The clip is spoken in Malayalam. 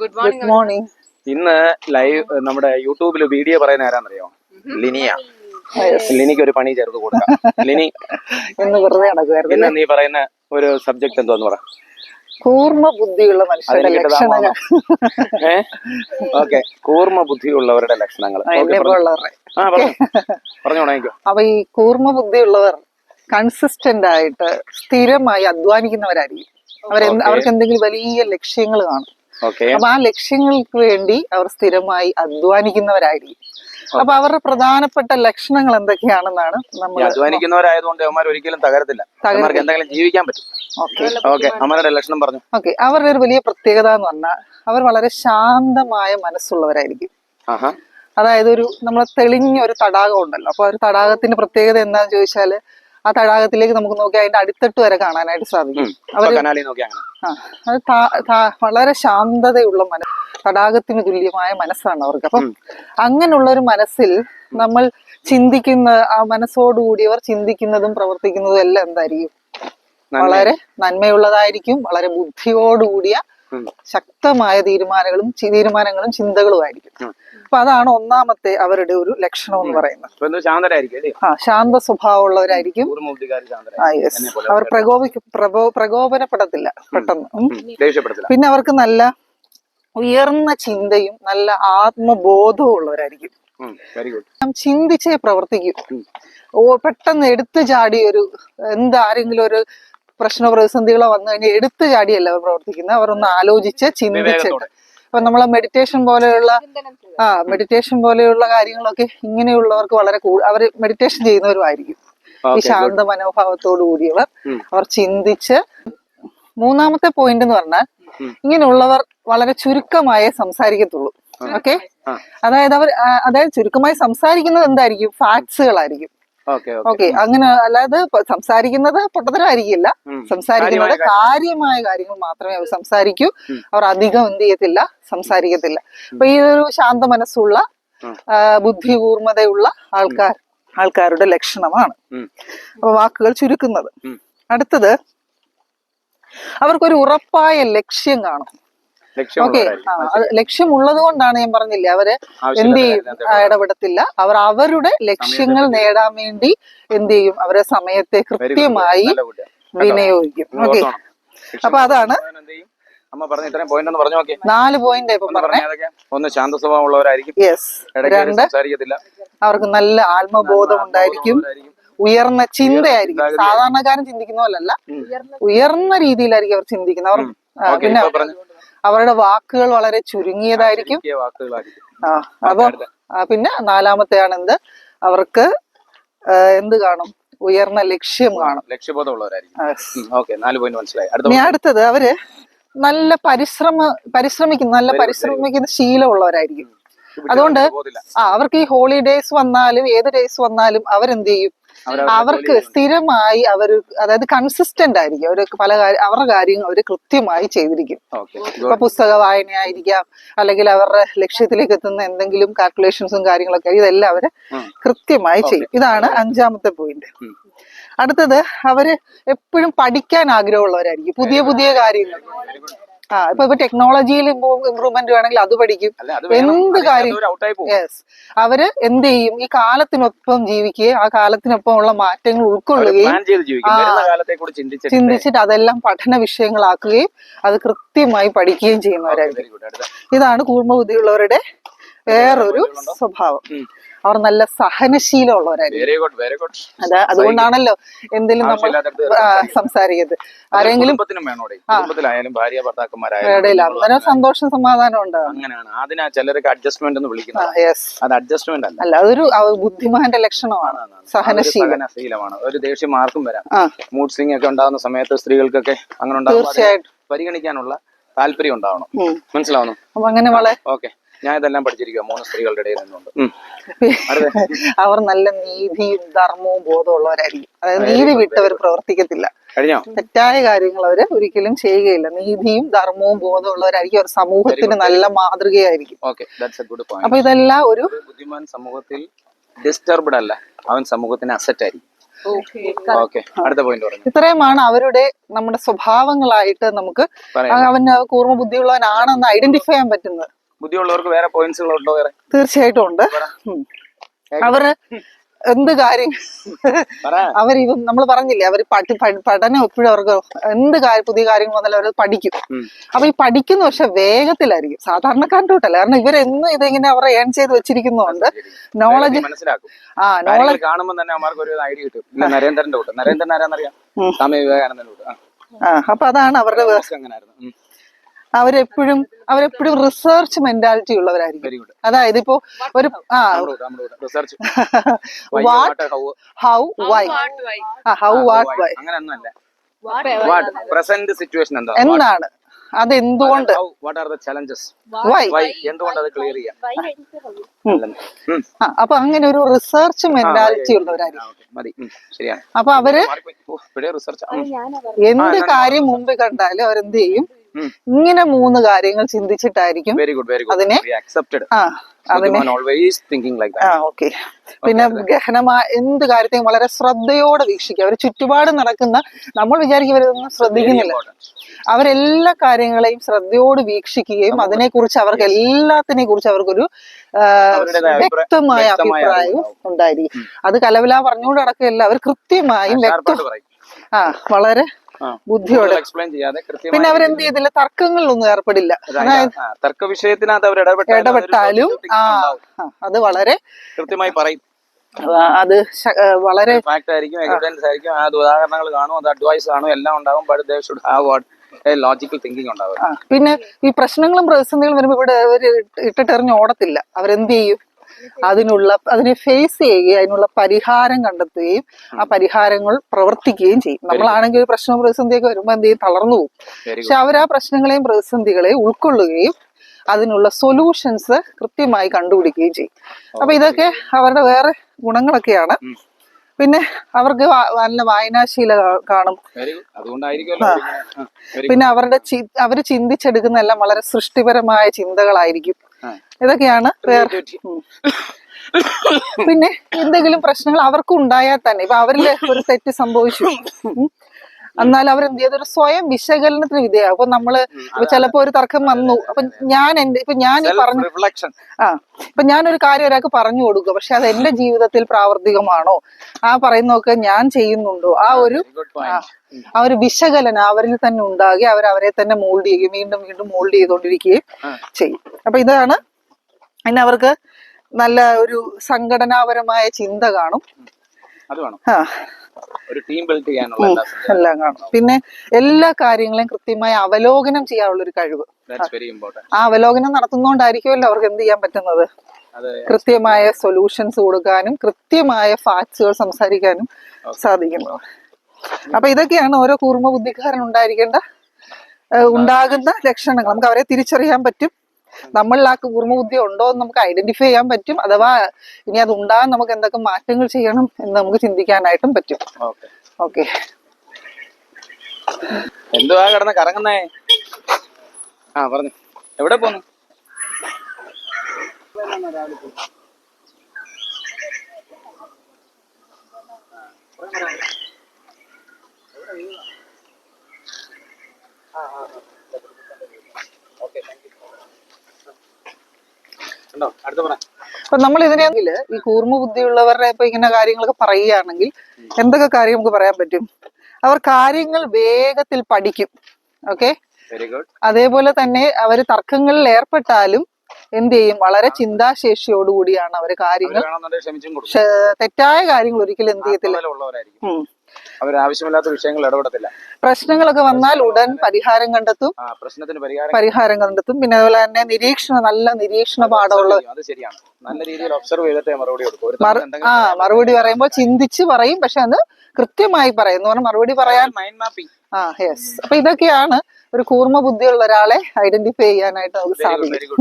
Good morning. ഇന്ന് ലൈവ് നമ്മുടെ യൂട്യൂബിൽ വീഡിയോ പറയുന്ന ആരാന്നറിയോ? ലിനിയ. ലിനിക്ക് ഒരു പണി ചേർത്ത് കൊടുക്കാം. ലിനി, ഇന്ന് വെറുതെ നടക്കുവായിരുന്നു. ഇന്ന് നീ പറയുന്ന ഒരു സബ്ജക്ട് എന്തോന്ന് പറ. കൂർമ്മ ബുദ്ധിയുള്ള മനുഷ്യരുടെ ലക്ഷണങ്ങൾ. ഓക്കെ, കൂർമ്മ ബുദ്ധിയുള്ളവരുടെ ലക്ഷണങ്ങൾ. പറഞ്ഞോളൂ. അപ്പൊ ഈ കൂർമ്മ ബുദ്ധിയുള്ളവർ കൺസിസ്റ്റന്റ് ആയിട്ട് സ്ഥിരമായി അധ്വാനിക്കുന്നവരായിരിക്കും. അവർക്ക് എന്തെങ്കിലും വലിയ ലക്ഷ്യങ്ങൾ കാണും. അപ്പൊ ആ ലക്ഷ്യങ്ങൾക്ക് വേണ്ടി അവർ സ്ഥിരമായി അധ്വാനിക്കുന്നവരായിരിക്കും. അപ്പൊ അവരുടെ പ്രധാനപ്പെട്ട ലക്ഷണങ്ങൾ എന്തൊക്കെയാണെന്നാണ് നമ്മൾ അധ്വാനിക്കുന്നവരായതുകൊണ്ട് അവന്മാർ ഒരിക്കലും തകരത്തില്ല. എന്തെങ്കിലും ജീവിക്കാൻ പറ്റും. അവരുടെ ലക്ഷണം പറഞ്ഞു. അവരുടെ ഒരു വലിയ പ്രത്യേകത എന്ന് പറഞ്ഞാൽ അവർ വളരെ ശാന്തമായ മനസ്സുള്ളവരായിരിക്കും. അതായത് നമ്മൾ തെളിഞ്ഞ ഒരു തടാകം ഉണ്ടല്ലോ. അപ്പൊ ഒരു തടാകത്തിന്റെ പ്രത്യേകത എന്താന്ന് ചോദിച്ചാല് ആ തടാകത്തിലേക്ക് നമുക്ക് നോക്കി അതിന്റെ അടിത്തട്ട് വരെ കാണാനായിട്ട് സാധിക്കും. അത് വളരെ ശാന്തതയുള്ള തടാകത്തിന് തുല്യമായ മനസ്സാണ് അവർക്ക്. അപ്പം അങ്ങനെയുള്ള ഒരു മനസ്സിൽ നമ്മൾ ചിന്തിക്കുന്ന ആ മനസ്സോടുകൂടിയവർ ചിന്തിക്കുന്നതും പ്രവർത്തിക്കുന്നതും എല്ലാം എന്തായിരിക്കും? വളരെ നന്മയുള്ളതായിരിക്കും. വളരെ ബുദ്ധിയോടുകൂടിയ ശക്തമായ തീരുമാനങ്ങളും ചിന്തകളുമായിരിക്കും. അപ്പൊ അതാണ് ഒന്നാമത്തെ അവരുടെ ഒരു ലക്ഷണം എന്ന് പറയുന്നത്. ശാന്ത സ്വഭാവമുള്ളവരായിരിക്കും. അവർ പ്രകോപനപ്പെടത്തില്ല പെട്ടെന്ന്. പിന്നെ അവർക്ക് നല്ല ഉയർന്ന ചിന്തയും നല്ല ആത്മബോധവും ഉള്ളവരായിരിക്കും. ചിന്തിച്ചേ പ്രവർത്തിക്കും. പെട്ടെന്ന് എടുത്തു ചാടി ആരെങ്കിലും ഒരു പ്രശ്നോ പ്രതിസന്ധികളോ വന്നു കഴിഞ്ഞാൽ എടുത്തു ചാടിയല്ല അവർ പ്രവർത്തിക്കുന്നത്. അവർ ഒന്ന് ആലോചിച്ച് ചിന്തിച്ചിട്ട്. അപ്പൊ നമ്മളെ മെഡിറ്റേഷൻ പോലെയുള്ള കാര്യങ്ങളൊക്കെ ഇങ്ങനെയുള്ളവർക്ക് വളരെ അവർ മെഡിറ്റേഷൻ ചെയ്യുന്നവരുമായിരിക്കും. ഈ ശാന്ത മനോഭാവത്തോടു കൂടിയവർ അവർ ചിന്തിച്ച്. മൂന്നാമത്തെ പോയിന്റ് എന്ന് പറഞ്ഞാൽ ഇങ്ങനെയുള്ളവർ വളരെ ചുരുക്കമായേ സംസാരിക്കത്തുള്ളൂ. അതായത് ചുരുക്കമായി സംസാരിക്കുന്നത് എന്തായിരിക്കും? ഫാക്ട്സുകളായിരിക്കും. അങ്ങനെ അല്ലാതെ സംസാരിക്കുന്നത് പൊട്ടത്തരമായിരിക്കില്ല. സംസാരിക്കുന്നത് കാര്യമായ കാര്യങ്ങൾ മാത്രമേ അവർ സംസാരിക്കൂ. അവർ അധികം സംസാരിക്കത്തില്ല. അപ്പൊ ഈ ഒരു ശാന്ത മനസ്സുള്ള ബുദ്ധികൂർമ്മതയുള്ള ആൾക്കാരുടെ ലക്ഷണമാണ് അപ്പൊ വാക്കുകൾ ചുരുക്കുന്നത്. അടുത്തത്, അവർക്കൊരു ഉറപ്പായ ലക്ഷ്യം കാണും. ലക്ഷ്യമുള്ളത് കൊണ്ടാണ് ഞാൻ പറഞ്ഞില്ലേ, അവര് എന്ത് ചെയ്യും? ഇടപെടത്തില്ല. അവർ അവരുടെ ലക്ഷ്യങ്ങൾ നേടാൻ വേണ്ടി എന്ത് ചെയ്യും? അവരെ സമയത്തെ കൃത്യമായി വിനിയോഗിക്കും. അപ്പൊ അതാണ് 4 പോയിന്റ് ഇപ്പൊ പറഞ്ഞേ. ഒന്ന്, ശാന്ത സ്വഭാവമുള്ളവരായിരിക്കും. അവർക്ക് നല്ല ആത്മബോധം ഉണ്ടായിരിക്കും. ഉയർന്ന ചിന്തയായിരിക്കും. സാധാരണക്കാരൻ ചിന്തിക്കുന്ന പോലല്ല, ഉയർന്ന രീതിയിലായിരിക്കും അവർ ചിന്തിക്കുന്നത്. പിന്നെ അവരുടെ വാക്കുകൾ വളരെ ചുരുങ്ങിയതായിരിക്കും. അപ്പൊ പിന്നെ നാലാമത്തെയാണ് അവർക്ക് എന്ത് കാണും? ഉയർന്ന ലക്ഷ്യം കാണും. ഇനി അടുത്തത്, അവര് നല്ല പരിശ്രമിക്കുന്ന ശീലമുള്ളവരായിരിക്കും. അതുകൊണ്ട് അവർക്ക് ഈ ഹോളിഡേയ്സ് വന്നാലും ഏത് ഡേയ്സ് വന്നാലും അവരെന്ത് ചെയ്യും? അവർക്ക് സ്ഥിരമായി അതായത് കൺസിസ്റ്റന്റ് ആയിരിക്കും. അവരുടെ കാര്യങ്ങൾ അവർ കൃത്യമായി ചെയ്തിരിക്കും. ഇപ്പൊ പുസ്തക വായനയായിരിക്കാം, അല്ലെങ്കിൽ അവരുടെ ലക്ഷ്യത്തിലേക്ക് എത്തുന്ന എന്തെങ്കിലും കാൽക്കുലേഷൻസും കാര്യങ്ങളൊക്കെ, ഇതെല്ലാം അവര് കൃത്യമായി ചെയ്യും. ഇതാണ് 5ാമത്തെ പോയിന്റ്. അടുത്തത്, അവര് എപ്പോഴും പഠിക്കാൻ ആഗ്രഹമുള്ളവരായിരിക്കും. പുതിയ കാര്യങ്ങൾ. ഇപ്പൊ ടെക്നോളജിയിൽ ഇമ്പ്രൂവ്മെന്റ് വേണമെങ്കിൽ അത് പഠിക്കും. എന്ത് കാര്യം അവര് എന്ത് ചെയ്യും? ഈ കാലത്തിനൊപ്പം ജീവിക്കുകയും ആ കാലത്തിനൊപ്പം ഉള്ള മാറ്റങ്ങൾ ഉൾക്കൊള്ളുകയും ചിന്തിച്ചിട്ട് അതെല്ലാം പഠന വിഷയങ്ങളാക്കുകയും അത് കൃത്യമായി പഠിക്കുകയും ചെയ്യുന്നവരായിരിക്കും. ഇതാണ് കൂർമ്മബുദ്ധിയുള്ളവരുടെ വേറൊരു സ്വഭാവം. അവർ നല്ല സഹനശീലമുള്ളവരായിരിക്കും. അതുകൊണ്ടാണല്ലോ എന്തെങ്കിലും നമ്മൾ സംസാരിക്കുന്നത്. ആരെങ്കിലും അന്നേരം സന്തോഷം സമാധാനം ഉണ്ടാകും. അങ്ങനെയാണ് അതിനാ ചിലർക്ക് അഡ്ജസ്റ്റ്മെന്റ് എന്ന് വിളിക്കുന്നത്. അല്ല, അതൊരു ബുദ്ധിമാന്റെ ലക്ഷണമാണ്. സഹനശീലമാണ്. ഒരു ദേഷ്യം ആർക്കും വരാം. മൂഡ് സ്വിംഗ് ഒക്കെ ഉണ്ടാകുന്ന സമയത്ത് സ്ത്രീകൾക്കൊക്കെ അങ്ങനെ ഉണ്ടാകും. പരിഗണിക്കാനുള്ള താല്പര്യം ഉണ്ടാവണം. മനസ്സിലാവുന്നു? അങ്ങനെ വളരെ ഓക്കെ. ഞാൻ ഇതെല്ലാം പഠിച്ചിരിക്കുക 3 സ്ത്രീകളുടെ ഇടയിൽ നിന്നുണ്ട്. അവർ നല്ല നീതിയും ധർമ്മവും ബോധമുള്ളവരായിരിക്കും. അതായത് നീതി വിട്ടവർ പ്രവർത്തിക്കത്തില്ല. തെറ്റായ കാര്യങ്ങൾ അവര് ഒരിക്കലും ചെയ്യുകയില്ല. നീതിയും ധർമ്മവും ബോധമുള്ളവരായിരിക്കും. അവർ സമൂഹത്തിന് നല്ല മാതൃകയായിരിക്കും. അപ്പൊ ഇതെല്ലാം ഒരു ബുദ്ധിമാൻ സമൂഹത്തിൽ ഡിസ്റ്റർബ്ഡ് അല്ല, അവൻ സമൂഹത്തിന് അസറ്റ് ആയിരിക്കും. ഓക്കെ, അടുത്ത പോയിന്റ് പറഞ്ഞു. ഇത്രയുമാണ് അവരുടെ നമ്മുടെ സ്വഭാവങ്ങളായിട്ട് നമുക്ക് അവൻ കൂർമ്മ ബുദ്ധിയുള്ളവനാണെന്ന് ഐഡന്റിഫൈ ചെയ്യാൻ പറ്റുന്നത്. ബുദ്ധിയുള്ളവർക്ക് വേറെ പോയിന്റ്സുകളുണ്ടോ? വേറെ തീർച്ചയായിട്ടും ഉണ്ട്. അവര് എന്ത് കാര്യം അവരിപ്പം നമ്മൾ പറഞ്ഞില്ലേ, അവര് പഠനം എപ്പോഴും അവർക്ക് എന്ത് കാര്യം പുതിയ കാര്യങ്ങൾ വന്നാലും അവർ പഠിക്കും. അപ്പൊ ഈ പഠിക്കുന്ന പക്ഷെ വേഗത്തിലായിരിക്കും, സാധാരണക്കാരൻ്റെ തൊട്ടല്ല. കാരണം ഇവരെന്നും ഇതിങ്ങനെ അവർ ഏൺ ചെയ്ത് വെച്ചിരിക്കുന്നതുകൊണ്ട് നോളജ് മനസ്സിലാക്കും. നോളജ് കാണുമ്പോൾ തന്നെ അവർക്ക് ഒരു ഐഡിയ കിട്ടും. നരേന്ദ്രന്റെ കൂട്ട്, നരേന്ദ്രൻ ആരാന്നറിയാം? സ്വാമി വിവേകാനന്ദന്റെ കൂട്ട്. അപ്പൊ അതാണ് അവരുടെ അവരെപ്പോഴും റിസർച്ച് മെന്റാലിറ്റി ഉള്ളവരായിരിക്കും. അതായത് ഇപ്പോ ഒരു ഹൗ വൈ എന്താണ്, അതെന്തുകൊണ്ട്, അപ്പൊ അങ്ങനെ ഒരു റിസർച്ച് മെന്റാലിറ്റി ഉള്ളവരായിരിക്കും. അപ്പൊ അവര് എന്ത് കാര്യം മുമ്പ് കണ്ടാലും അവരെന്ത് ചെയ്യും, ഇങ്ങനെ 3 കാര്യങ്ങൾ ചിന്തിച്ചിട്ടായിരിക്കും അതിനെ ഓക്കെ. പിന്നെ ഗഹനമായ എന്ത് കാര്യത്തെയും വളരെ ശ്രദ്ധയോടെ വീക്ഷിക്കുക. അവർ ചുറ്റുപാട് നടക്കുന്ന, നമ്മൾ വിചാരിക്കും ഇവരൊന്നും ശ്രദ്ധിക്കുന്നില്ല, അവരെല്ലാ കാര്യങ്ങളെയും ശ്രദ്ധയോട് വീക്ഷിക്കുകയും അതിനെക്കുറിച്ച് അവർക്ക് എല്ലാത്തിനെ കുറിച്ച് അവർക്കൊരു വ്യക്തമായ അഭിപ്രായവും ഉണ്ടായിരിക്കും. അത് കലവല പറഞ്ഞുകൊണ്ട് നടക്കുകയല്ല, അവർ കൃത്യമായും വളരെ ബുദ്ധിയോടെ. പിന്നെ അവരെന്ത് ചെയ്തില്ല, തർക്കങ്ങളിലൊന്നും ഏർപ്പെടില്ല. അതായത് തർക്ക വിഷയത്തിനകത്ത് അവർ ഇടപെട്ടാലും അത് വളരെ കൃത്യമായി പറയും. അത് വളരെ ഫാക്ട് ആയിരിക്കും, എവിഡൻസ് ആയിരിക്കും, അത് ഉദാഹരണങ്ങൾ കാണും, അത് അഡ്വൈസ് കാണും, എല്ലാം ഉണ്ടാവും. But they should have what logical thinking ഉണ്ടാവും. പിന്നെ ഈ പ്രശ്നങ്ങളും പ്രതിസന്ധികളും വരുമ്പോൾ ഇവിടെ അവർ ഇട്ടിട്ടെറിഞ്ഞ് ഓടത്തില്ല. അവരെന്ത് ചെയ്യും, അതിനെ ഫേസ് ചെയ്യുകയും അതിനുള്ള പരിഹാരം കണ്ടെത്തുകയും ആ പരിഹാരങ്ങൾ പ്രവർത്തിക്കുകയും ചെയ്യും. നമ്മളാണെങ്കിൽ ഒരു പ്രശ്നവും പ്രതിസന്ധിയൊക്കെ വരുമ്പോൾ എന്ത് ചെയ്യും, തളർന്നു പോകും. പക്ഷെ അവർ ആ പ്രശ്നങ്ങളെയും പ്രതിസന്ധികളെയും ഉൾക്കൊള്ളുകയും അതിനുള്ള സൊല്യൂഷൻസ് കൃത്യമായി കണ്ടുപിടിക്കുകയും ചെയ്യും. അപ്പൊ ഇതൊക്കെ അവരുടെ വേറെ ഗുണങ്ങളൊക്കെയാണ്. പിന്നെ അവർക്ക് നല്ല വായനാശീല കാണും. പിന്നെ അവര് ചിന്തിച്ചെടുക്കുന്ന എല്ലാം വളരെ സൃഷ്ടിപരമായ ചിന്തകളായിരിക്കും. ഇതൊക്കെയാണ് വേറെ. പിന്നെ എന്തെങ്കിലും പ്രശ്നങ്ങൾ അവർക്ക് ഉണ്ടായാൽ തന്നെ, ഇപ്പൊ അവരിൽ ഒരു തെറ്റ് സംഭവിച്ചു, എന്നാൽ അവരെന്ത് ചെയ്ത് ഒരു സ്വയം വിശകലനത്തിന് വിധേയമാകും. അപ്പൊ നമ്മള് ചിലപ്പോ ഒരു തർക്കം വന്നു, അപ്പൊ ഞാൻ ഈ പറഞ്ഞു ഇപ്പൊ ഞാനൊരു കാര്യം ഒരാൾക്ക് പറഞ്ഞു കൊടുക്കുക, പക്ഷെ അത് എന്റെ ജീവിതത്തിൽ പ്രാവർത്തികമാണോ, ആ പറയുന്നതൊക്കെ ഞാൻ ചെയ്യുന്നുണ്ടോ, ആ ഒരു വിശകലനം അവരിൽ തന്നെ ഉണ്ടാകുക, അവരെ തന്നെ മോൾഡ് ചെയ്യുകയും വീണ്ടും വീണ്ടും മോൾഡ് ചെയ്തുകൊണ്ടിരിക്കുകയും ചെയ്യും. അപ്പൊ ഇതാണ്. പിന്നെ അവർക്ക് നല്ല ഒരു സംഘടനാപരമായ ചിന്ത കാണും. എല്ലാം കാണും. പിന്നെ എല്ലാ കാര്യങ്ങളെയും കൃത്യമായി അവലോകനം ചെയ്യാനുള്ള ഒരു കഴിവ്. ആ അവലോകനം നടത്തുന്നോണ്ടായിരിക്കുമല്ലോ അവർക്ക് എന്ത് ചെയ്യാൻ പറ്റുന്നത്, കൃത്യമായ സൊല്യൂഷൻസ് കൊടുക്കാനും കൃത്യമായ ഫാക്ട്സുകൾ സംസാരിക്കാനും സാധിക്കുന്നു. അപ്പൊ ഇതൊക്കെയാണ് ഓരോ കൂർമ്മ ബുദ്ധിക്കാരൻ ഉണ്ടാകുന്ന ലക്ഷണങ്ങൾ. നമുക്ക് അവരെ തിരിച്ചറിയാൻ പറ്റും. നമ്മളിൽ ആ കൂർമ്മ ബുദ്ധി ഉണ്ടോ എന്ന് നമുക്ക് ഐഡന്റിഫൈ ചെയ്യാൻ പറ്റും. അഥവാ ഇനി അത് ഉണ്ടാകാൻ നമുക്ക് എന്തൊക്കെ മാറ്റങ്ങൾ ചെയ്യണം എന്ന് നമുക്ക് ചിന്തിക്കാനായിട്ടും പറ്റും. ഓക്കെ. എന്തുവാ കിടന്ന് കറങ്ങുന്നേ? പറഞ്ഞു, എവിടെ പോന്നു? അപ്പൊ നമ്മൾ ഇതിനെങ്കിൽ ഈ കൂർമ്മ ബുദ്ധിയുള്ളവരുടെ ഇപ്പൊ ഇങ്ങനെ കാര്യങ്ങളൊക്കെ പറയുകയാണെങ്കിൽ എന്തൊക്കെ കാര്യം നമുക്ക് പറയാൻ പറ്റും? അവർ കാര്യങ്ങൾ വേഗത്തിൽ പഠിക്കും. ഓക്കെ. അതേപോലെ തന്നെ അവര് തർക്കങ്ങളിൽ ഏർപ്പെട്ടാലും എന്ത് ചെയ്യും, വളരെ ചിന്താശേഷിയോടുകൂടിയാണ് അവര് കാര്യങ്ങൾ, തെറ്റായ കാര്യങ്ങൾ ഒരിക്കലും എന്ത് ചെയ്യത്തില്ല. ആവശ്യമില്ലാത്ത വിഷയങ്ങൾ ഇടപെടത്തില്ല. പ്രശ്നങ്ങളൊക്കെ വന്നാൽ ഉടൻ പരിഹാരം കണ്ടെത്തും. പിന്നെ അതുപോലെ തന്നെ നല്ല നിരീക്ഷണ പാഠമുള്ള, നല്ല രീതിയിൽ ഒബ്സർവ് ചെയ്തിട്ട് മറുപടി പറയുമ്പോൾ ചിന്തിച്ച് പറയും, പക്ഷെ അത് കൃത്യമായി പറയുന്നു പറഞ്ഞാൽ മറുപടി പറയാൻ യെസ്. അപ്പൊ ഇതൊക്കെയാണ് ഒരു കൂർമ്മ ബുദ്ധിയുള്ള ഒരാളെ ഐഡന്റിഫൈ ചെയ്യാനായിട്ട് നമുക്ക് സാധിക്കും.